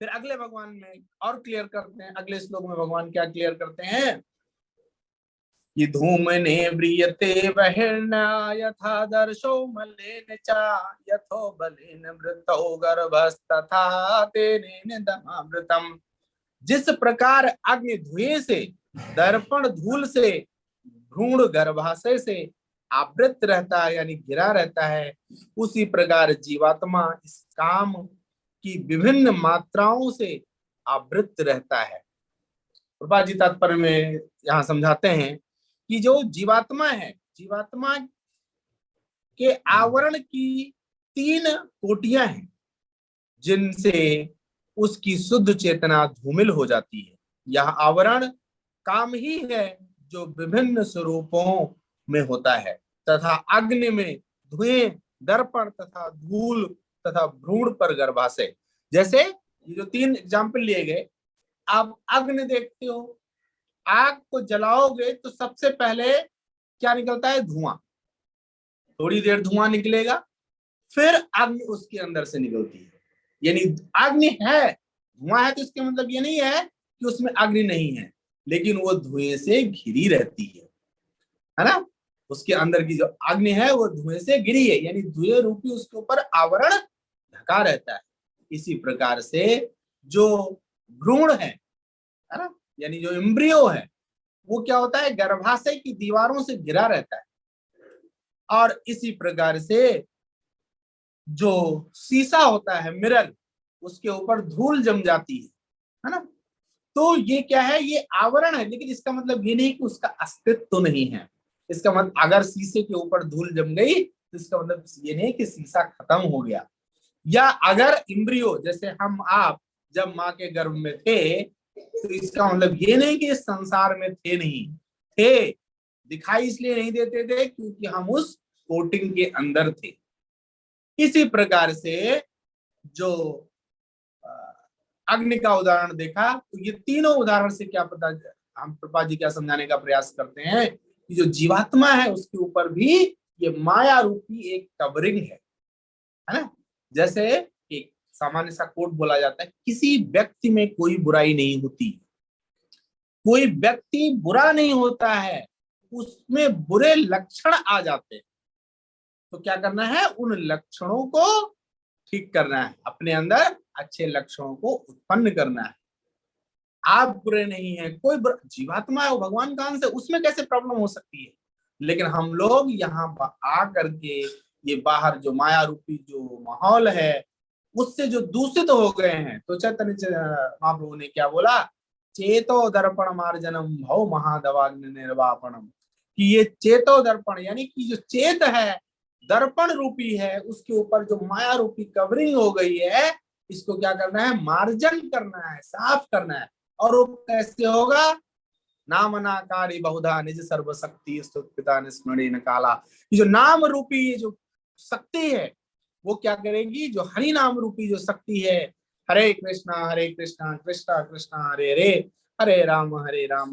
फिर अगले भगवान में और क्लियर करते हैं, अगले श्लोक में भगवान क्या क्लियर करते हैं कि धूमने व्रियते बहिर्ना यथा दर्शो मलेन चा यथो बलेन वृतौ गर्भस्तथा तेनेन दमावृतम। जिस प्रकार अग्नि धुएं से, दर्पण धूल से, भ्रूण गर्भाशय से आवृत रहता है यानी घिरा रहता है, उसी प्रकार जीवात्मा इस काम की विभिन्न मात्राओं से आवृत रहता है। प्रभुपाद जी तात्पर्य में यहाँ समझाते हैं कि जो जीवात्मा है, जीवात्मा के आवरण की 3 कोटियां हैं जिनसे उसकी शुद्ध चेतना धूमिल हो जाती है। यह आवरण काम ही है जो विभिन्न स्वरूपों में होता है तथा अग्नि में धुएं, दर्पण तथा धूल तथा भ्रूण पर गर्भाशय। जैसे ये जो 3 एग्जाम्पल लिए गए, आप अग्नि देखते हो, आग को जलाओगे तो सबसे पहले क्या निकलता है? धुआं। थोड़ी देर धुआं निकलेगा, फिर अग्नि उसके अंदर से निकलती है। यानी अग्नि है, धुआं है तो इसके मतलब ये नहीं है कि उसमें अग्नि नहीं है, लेकिन वो धुएं से घिरी रहती है ना। उसके अंदर की जो अग्नि है वो धुएं से घिरी है, यानी धुएं रूपी उसके ऊपर आवरण ढका रहता है। इसी प्रकार से जो भ्रूण है ना, यानी जो एम्ब्रियो है, वो क्या होता है? गर्भाशय की दीवारों से घिरा रहता है। और इसी प्रकार से जो शीशा होता है, मिरर, उसके ऊपर धूल जम जाती है ना। तो ये क्या है? ये आवरण है, लेकिन इसका मतलब ये नहीं कि उसका अस्तित्व तो नहीं है। इसका मतलब अगर शीशे के ऊपर धूल जम गई तो इसका मतलब ये नहीं कि शीशा खत्म हो गया। या अगर इम्ब्रियो, जैसे हम आप जब माँ के गर्भ में थे, तो इसका मतलब ये नहीं कि इस संसार में थे नहीं, थे, दिखाई इसलिए नहीं देते थे क्योंकि हम उस कोटिंग के अंदर थे। इसी प्रकार से जो अग्नि का उदाहरण देखा, तो ये तीनों उदाहरण से क्या पता, हम प्रभुपाद जी क्या समझाने का प्रयास करते हैं कि जो जीवात्मा है उसके ऊपर भी ये माया रूपी एक कवरिंग है ना। जैसे एक सामान्य सा कोट बोला जाता है, किसी व्यक्ति में कोई बुराई नहीं होती, कोई व्यक्ति बुरा नहीं होता है, उसमें बुरे लक्षण आ जाते हैं। तो क्या करना है? उन लक्षणों को ठीक करना है, अपने अंदर अच्छे लक्षणों को उत्पन्न करना है। आप बुरे नहीं है, कोई जीवात्मा है, वो भगवान का अंश है, उसमें कैसे प्रॉब्लम हो सकती है? लेकिन हम लोग यहाँ आ करके ये बाहर जो माया रूपी जो माहौल है उससे जो दूषित हो गए हैं, तो चैतन्य महाप्रभु ने क्या बोला? चेतो दर्पण मार्जनम भव महादवाग्नि निर्वापणम। कि ये चेतो दर्पण यानी कि जो चेत है, दर्पण रूपी है, उसके ऊपर जो माया रूपी कवरिंग हो गई है, इसको क्या करना है? मार्जन करना है, साफ करना है। और वो कैसे होगा? नामनाकारी बहुधा निज सर्वशक्ति स्तुतिता निस्मरण काला। ये जो नाम रूपी ये जो शक्ति है वो क्या करेगी? जो हरि नाम रूपी जो शक्ति है, हरे कृष्णा कृष्णा कृष्णा हरे हरे, हरे राम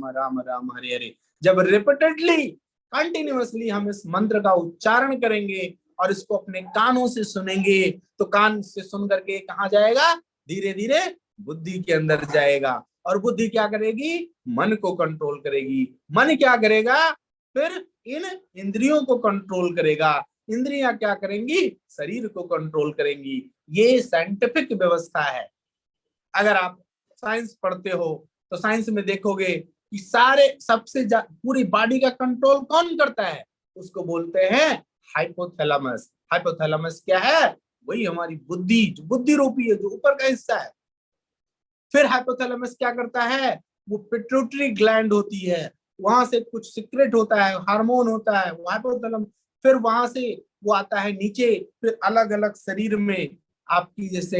राम राम हरे हरे। जब रिपीटेडली कंटिन्यूअसली हम इस मंत्र का उच्चारण करेंगे और इसको अपने कानों से सुनेंगे, तो कान से सुन करके कहाँ जाएगा? धीरे धीरे बुद्धि के अंदर जाएगा। और बुद्धि क्या करेगी? मन को कंट्रोल करेगी। मन क्या करेगा? फिर इन इंद्रियों को कंट्रोल करेगा। इंद्रियां क्या करेंगी? शरीर को कंट्रोल करेंगी। ये साइंटिफिक व्यवस्था है। अगर आप साइंस पढ़ते हो तो साइंस में देखोगे कि सारे सबसे पूरी बॉडी का कंट्रोल कौन करता है? उसको बोलते हैं हाइपोथैलेमस। हाइपोथैलेमस क्या है? वही हमारी बुद्धि, जो बुद्धि रूपी है, जो ऊपर का हिस्सा है। फिर हाइपोथैलेमस क्या करता है? वो पिट्यूटरी ग्लैंड होती है, वहां से कुछ सीक्रेट होता है, हार्मोन होता है, वो हाइपोथैलेमस। फिर वहां से वो आता है नीचे, फिर अलग अलग शरीर में आपकी जैसे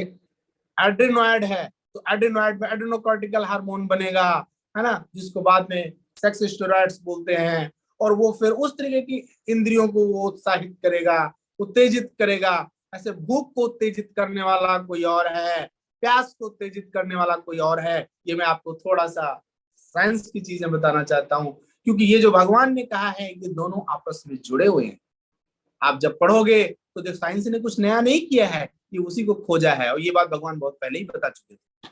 एड्रेनॉइड है, तो एड्रेनॉइड में एड्रेनोकॉर्टिकल हार्मोन बनेगा, है ना, जिसको बाद में सेक्स स्टेरॉइड्स बोलते हैं। और वो फिर उस तरीके की इंद्रियों को वो उत्साहित करेगा, उत्तेजित करेगा। ऐसे भूख को उत्तेजित करने वाला कोई और है, प्यास को उत्तेजित करने वाला कोई और है। ये मैं आपको थोड़ा सा साइंस की चीजें बताना चाहता हूँ, क्योंकि ये जो भगवान ने कहा है ये दोनों आपस में जुड़े हुए हैं। आप जब पढ़ोगे तो जो साइंस ने कुछ नया नहीं किया है, ये उसी को खोजा है, और ये बात भगवान बहुत पहले ही बता चुके थे।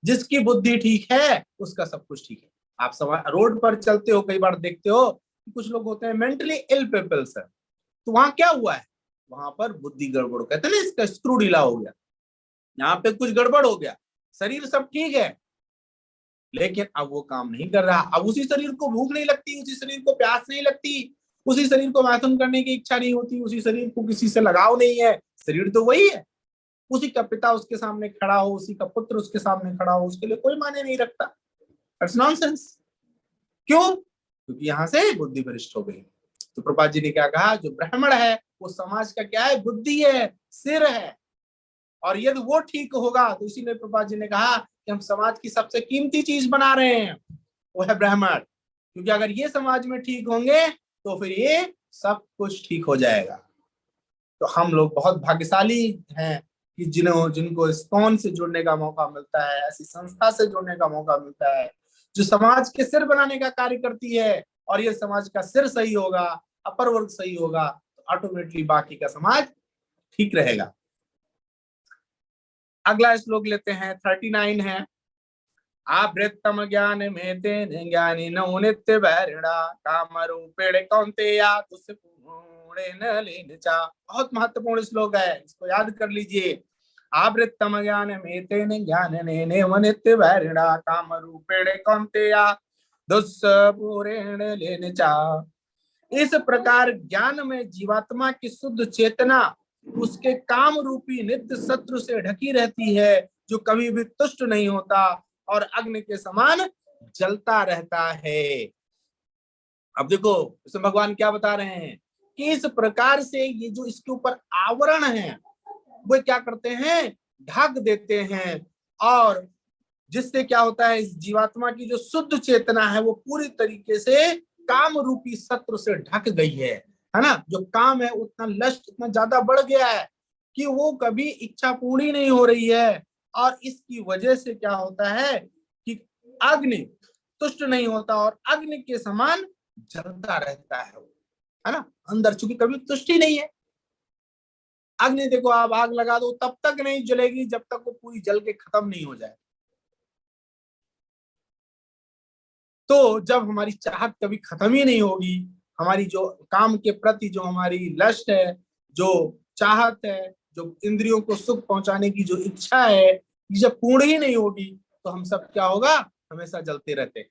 जिसकी बुद्धि ठीक है उसका सब कुछ ठीक है। आप रोड पर चलते हो, कई बार देखते हो कि कुछ लोग होते हैं मेंटली इल पीपल्स है, तो वहां क्या हुआ है, वहां पर बुद्धि गड़बड़, कहते हैं ना इसका स्क्रू ढीला हो गया, यहाँ पे कुछ गड़बड़ हो गया, शरीर सब ठीक है लेकिन अब वो काम नहीं कर रहा। अब उसी शरीर को भूख नहीं लगती, उसी शरीर को प्यास नहीं लगती, उसी शरीर को मैथुन करने की इच्छा नहीं होती, उसी शरीर को किसी से लगाव नहीं है। शरीर तो वही है, उसी का पिता उसके सामने खड़ा हो, उसी का पुत्र उसके सामने खड़ा हो, उसके लिए कोई मायने नहीं रखता। That's nonsense. क्यों? क्योंकि यहाँ से बुद्धि भ्रष्ट हो गई। तो प्रभुपाद जी ने क्या कहा, जो ब्राह्मण है वो समाज का क्या है, बुद्धि है, सिर है, और यदि वो ठीक होगा तो इसीलिए प्रभुपाद जी ने कहा कि हम समाज की सबसे कीमती चीज बना रहे हैं, वो है ब्राह्मण। क्योंकि अगर ये समाज में ठीक होंगे तो फिर ये सब कुछ ठीक हो जाएगा। तो हम लोग बहुत भाग्यशाली हैं कि जिनको इस्कॉन से जुड़ने का मौका मिलता है, ऐसी संस्था से जुड़ने का मौका मिलता है जो समाज के सिर बनाने का कार्य करती है। और ये समाज का सिर सही होगा, अपर वर्ग सही होगा, तो ऑटोमेटिकली बाकी का समाज ठीक रहेगा। अगला श्लोक लेते हैं, 39 है। आवृत्तम ज्ञान में तेन ज्ञानी नो नित्य वैरिणा काम रूपेण कौन्तेया तुस्य पूर्णेन लीन चा। बहुत महत्वपूर्ण श्लोक है, इसको याद कर लीजिए। आवृत्तम ज्ञान में तेन ज्ञान नेव नित्य वैरिणा काम रूपेण कौन्तेया तुस्य पूर्णेन लीन चा। इस प्रकार ज्ञान में जीवात्मा की शुद्ध चेतना उसके काम रूपी नित्य शत्रु से ढकी रहती है, जो कभी भी तुष्ट नहीं होता और अग्नि के समान जलता रहता है। अब देखो इसमें भगवान क्या बता रहे हैं कि इस प्रकार से ये जो इसके ऊपर आवरण है वो क्या करते हैं, ढक देते हैं, और जिससे क्या होता है, इस जीवात्मा की जो शुद्ध चेतना है वो पूरी तरीके से काम रूपी शत्रु से ढक गई है ना। जो काम है उतना लस्ट इतना ज्यादा बढ़ गया है कि वो कभी इच्छा पूरी नहीं हो रही है, और इसकी वजह से क्या होता है कि अग्नि तुष्ट नहीं होता और अग्नि के समान जलता रहता है ना। अंदर चूंकि कभी तुष्टि नहीं है। अग्नि देखो, आप आग लगा दो तब तक नहीं जलेगी जब तक वो पूरी जल के खत्म नहीं हो जाए। तो जब हमारी चाहत कभी खत्म ही नहीं होगी, हमारी जो काम के प्रति जो हमारी लस्ट है, जो चाहत है, जो इंद्रियों को सुख पहुंचाने की जो इच्छा है, ये जब पूर्ण ही नहीं होगी तो हम सब क्या होगा, हमेशा जलते रहते।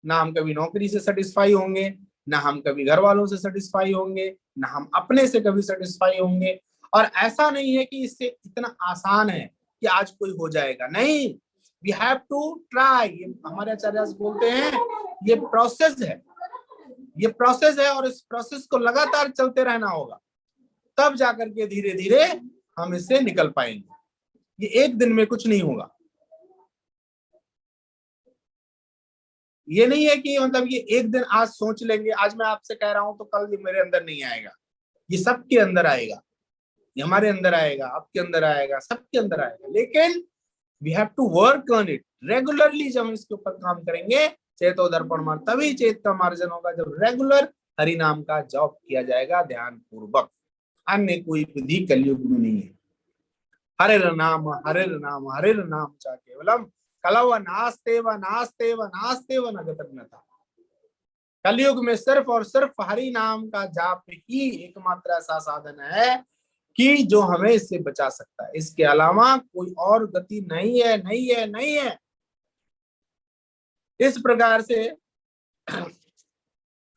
ना हम कभी नौकरी से सेटिस्फाई होंगे, ना हम कभी घर वालों से सेटिस्फाई होंगे, ना हम अपने से कभी सेटिस्फाई होंगे। और ऐसा नहीं है कि इससे इतना आसान है कि आज कोई हो जाएगा, नहीं, वी हैव टू ट्राई। ये हमारे आचार्य बोलते हैं ये प्रोसेस है, ये प्रोसेस है, और इस प्रोसेस को लगातार चलते रहना होगा, तब जाकर के धीरे धीरे हम इससे निकल पाएंगे। ये एक दिन में कुछ नहीं होगा। ये नहीं है कि मतलब ये एक दिन आज सोच लेंगे, आज मैं आपसे कह रहा हूं तो कल ये मेरे अंदर नहीं आएगा। ये सबके अंदर आएगा, ये हमारे अंदर आएगा, आपके अंदर आएगा, सबके अंदर आएगा। लेकिन we have to work on it regularly. जब हम इसके ऊपर काम करेंगे, चेतो दर्पण मार, तभी चेत का मार्जन होगा जब रेगुलर हरि नाम का जप किया जाएगा ध्यान पूर्वक। अन्य कोई विधि कलयुग में नहीं है। हरिर नाम हरिर नाम हरिर नाम चा केवलम कलव नास्ते व नास्ते व नास्ते व नगतज्ञता। कलयुग में सिर्फ और सिर्फ हरि नाम का जाप ही एकमात्र ऐसा साधन है कि जो हमें इससे बचा सकता है। इसके अलावा कोई और गति नहीं है, नहीं है, नहीं है। इस प्रकार से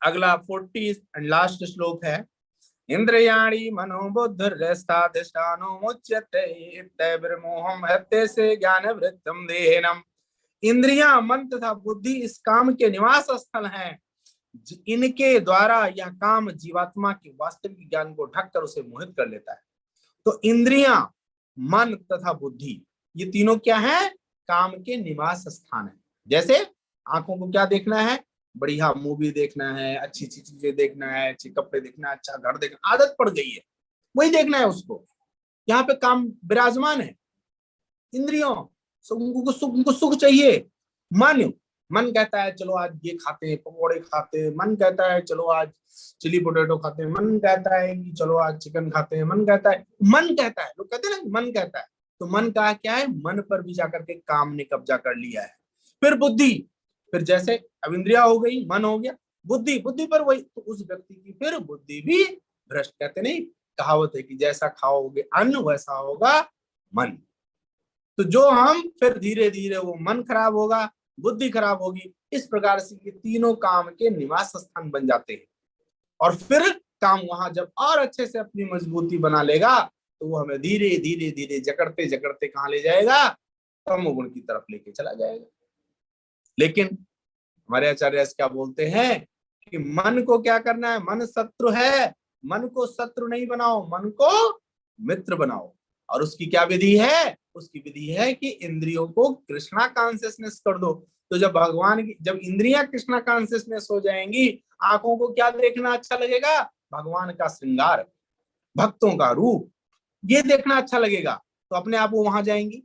अगला 40 एंड लास्ट श्लोक है। इंद्रियाणि मनोबुद्धिर्यस्ताधिष्ठानो मुच्यते इत्यविर्मोहम् हत्ते से ज्ञान वृत्तम देहिनम्। इंद्रियां, मन तथा बुद्धि इस काम के निवास स्थल हैं। इनके द्वारा यह काम जीवात्मा के वास्तविक ज्ञान को ढककर उसे मोहित कर लेता है। तो इंद्रियां, मन तथा बुद्धि, ये तीनों क्या है, काम के निवास स्थान है। जैसे आंखों को क्या देखना है, बढ़िया मूवी देखना है, अच्छी अच्छी चीजें देखना है, अच्छे कपड़े देखना है, अच्छा घर देखना, आदत पड़ गई है, वही देखना है उसको। यहाँ पे काम विराजमान है। इंद्रियों, उनको सुख चाहिए। मन कहता है चलो आज ये खाते हैं, पकौड़े खाते हैं। मन कहता है चलो आज चिली पोटैटो खाते हैं। मन कहता है कि चलो आज चिकन खाते हैं। मन कहता है, लोग कहते हैं ना मन कहता है। तो मन का क्या है, मन पर भी जाकर के काम ने कब्जा कर लिया है। फिर बुद्धि, फिर जैसे अब इंद्रिया हो गई, मन हो गया, बुद्धि, बुद्धि पर वही, तो उस व्यक्ति की फिर बुद्धि भी भ्रष्ट, कहते नहीं कहावत है कि जैसा खाओगे अन्न वैसा होगा मन। तो जो हम फिर धीरे धीरे वो मन खराब होगा, बुद्धि खराब होगी, इस प्रकार से ये तीनों काम के निवास स्थान बन जाते हैं। और फिर काम वहां जब और अच्छे से अपनी मजबूती बना लेगा तो वो हमें धीरे धीरे धीरे जकड़ते जकड़ते कहाँ ले जाएगा, तमोगुण की तरफ लेके चला जाएगा। लेकिन हमारे आचार्य क्या बोलते हैं कि मन को क्या करना है, मन शत्रु है, मन को शत्रु नहीं बनाओ, मन को मित्र बनाओ। और उसकी क्या विधि है, उसकी विधि है कि इंद्रियों को कृष्णा कॉन्शियसनेस कर दो। तो जब भगवान की, जब इंद्रियां कृष्णा कॉन्शियसनेस हो जाएंगी, आंखों को क्या देखना अच्छा लगेगा, भगवान का श्रृंगार, भक्तों का रूप, ये देखना अच्छा लगेगा, तो अपने आप वो वहां जाएंगी।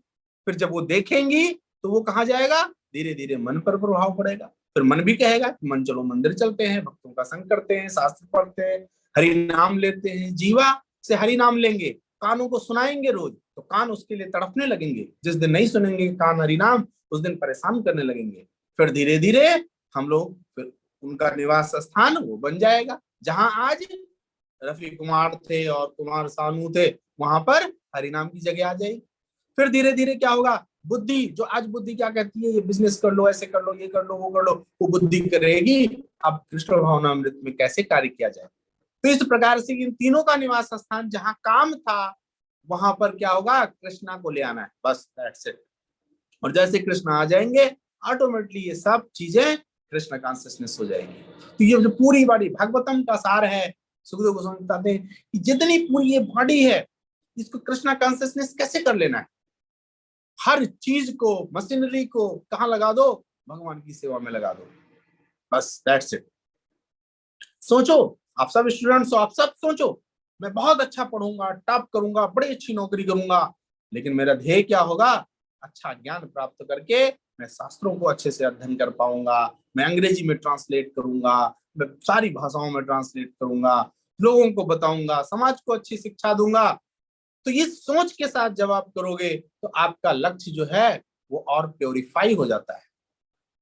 फिर जब वो देखेंगी तो वो कहाँ जाएगा, धीरे धीरे मन पर प्रभाव पड़ेगा। फिर मन भी कहेगा कि मन चलो मंदिर चलते हैं, भक्तों का संग करते हैं, शास्त्र पढ़ते हैं, हरि नाम लेते हैं, जीवा से हरि नाम लेंगे, कानों को सुनाएंगे रोज, तो कान उसके लिए तड़पने लगेंगे। जिस दिन नहीं सुनेंगे कान हरि नाम, उस दिन परेशान करने लगेंगे। फिर धीरे धीरे हम लोग, फिर उनका निवास स्थान वो बन जाएगा। जहां आज रफी कुमार थे और कुमार सानू थे, वहां पर हरिनाम की जगह आ जाएगी। फिर धीरे धीरे क्या होगा, बुद्धि, जो आज बुद्धि क्या कहती है, ये बिजनेस कर लो, ऐसे कर लो, ये कर लो, वो कर लो, वो बुद्धि करेगी अब कृष्ण भावनामृत में कैसे कार्य किया जाए। तो इस प्रकार से इन तीनों का निवास स्थान जहां काम था, वहां पर क्या होगा, कृष्णा को ले आना है, बस दैट्स इट। और जैसे कृष्ण आ जाएंगे, ऑटोमेटिकली ये सब चीजें कृष्ण कॉन्शियसनेस हो जाएंगी। तो ये जो पूरी बॉडी भागवतम का सार है, सुखदेव गोस्वामी बताते हैं कि जितनी पूरी ये बॉडी है, इसको कृष्णा कॉन्शियसनेस कैसे कर लेना है। हर चीज को, मशीनरी को कहाँ लगा दो, भगवान की सेवा में लगा दो, बस दैट्स इट। सोचो, आप सब स्टूडेंट्स हो, आप सब सोचो, मैं बहुत अच्छा पढ़ूंगा, टॉप करूंगा, बड़ी अच्छी नौकरी करूंगा, लेकिन मेरा ध्येय क्या होगा, अच्छा ज्ञान प्राप्त करके मैं शास्त्रों को अच्छे से अध्ययन कर पाऊंगा, मैं अंग्रेजी में ट्रांसलेट करूंगा, मैं सारी भाषाओं में ट्रांसलेट करूंगा, लोगों को बताऊंगा, समाज को अच्छी शिक्षा दूंगा। तो ये सोच के साथ जब आप करोगे तो आपका लक्ष्य जो है वो और प्योरीफाई हो जाता है,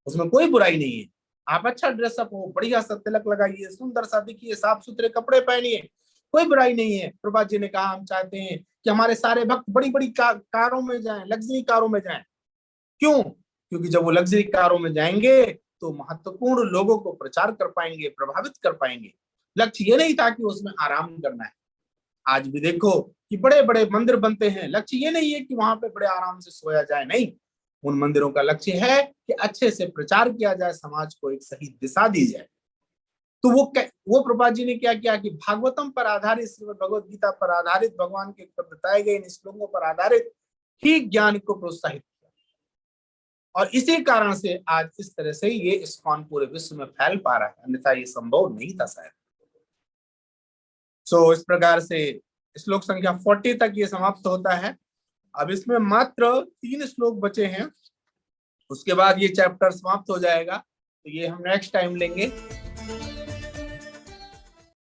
उसमें कोई बुराई नहीं है। आप अच्छा ड्रेसअप हो, बढ़िया सा तिलक लगाइए, सुंदर सा दिखिए, साफ सुथरे कपड़े पहनिए, कोई बुराई नहीं है। प्रभात जी ने कहा हम चाहते हैं कि हमारे सारे भक्त बड़ी बड़ी कारों में जाएं, लग्जरी कारों में जाएं। क्यों? क्योंकि जब वो लग्जरी कारों में जाएंगे तो महत्वपूर्ण लोगों को प्रचार कर पाएंगे, प्रभावित कर पाएंगे। लक्ष्य ये नहीं था कि उसमें आराम करना है। आज भी देखो कि बड़े बड़े मंदिर बनते हैं, लक्ष्य ये नहीं है कि वहां पे बड़े आराम से सोया जाए, नहीं, उन मंदिरों का लक्ष्य है कि अच्छे से प्रचार किया जाए, समाज को एक सही दिशा दी जाए। तो वो प्रभुपाद जी ने क्या किया कि भागवतम पर आधारित, श्रीमद् भगवद गीता पर आधारित, भगवान के बताए गए इन श्लोकों पर आधारित ही ज्ञान को प्रोत्साहित किया। और इसी कारण से आज इस तरह से ये इस्कॉन पूरे विश्व में फैल पा रहा है, अन्यथा ये संभव नहीं था शायद। सो इस प्रकार से श्लोक संख्या 40 तक ये समाप्त होता है। अब इसमें मात्र 3 श्लोक बचे हैं, उसके बाद ये चैप्टर समाप्त हो जाएगा। तो ये हम नेक्स्ट टाइम लेंगे।